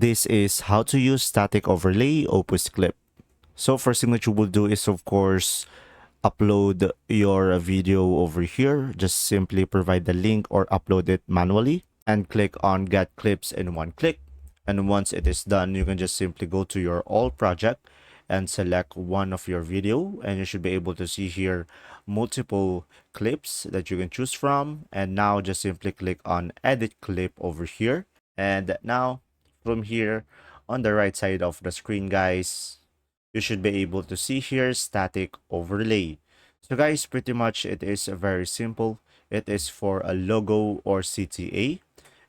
This is how to use static overlay Opus clip. So first thing that you will do is of course upload your video over here. Just simply provide the link or upload it manually and click on get clips in one click. And once it is done, you can just simply go to your all project and select one of your video, and you should be able to see here multiple clips that you can choose from. And now just simply click on edit clip over here. And now from here on the right side of the screen, guys, you should be able to see here static overlay. So guys, pretty much it is very simple. It is for a logo or CTA,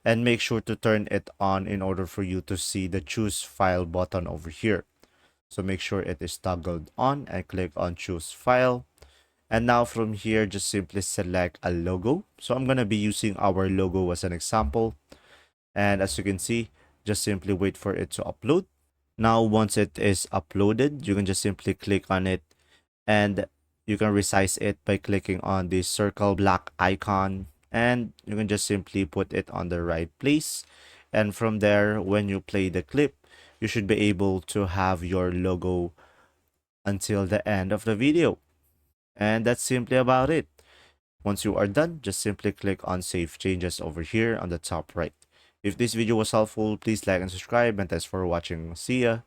and make sure to turn it on in order for you to see the choose file button over here. So make sure it is toggled on and click on choose file. And now from here, just simply select a logo. So I'm going to be using our logo as an example. And as you can see, just simply wait for it to upload. Now, once it is uploaded, you can just simply click on it and you can resize it by clicking on the circle black icon, and you can just simply put it on the right place. And from there, when you play the clip, you should be able to have your logo until the end of the video. And that's simply about it. Once you are done, just simply click on Save Changes over here on the top right. If this video was helpful, please like and subscribe, and thanks for watching. See ya!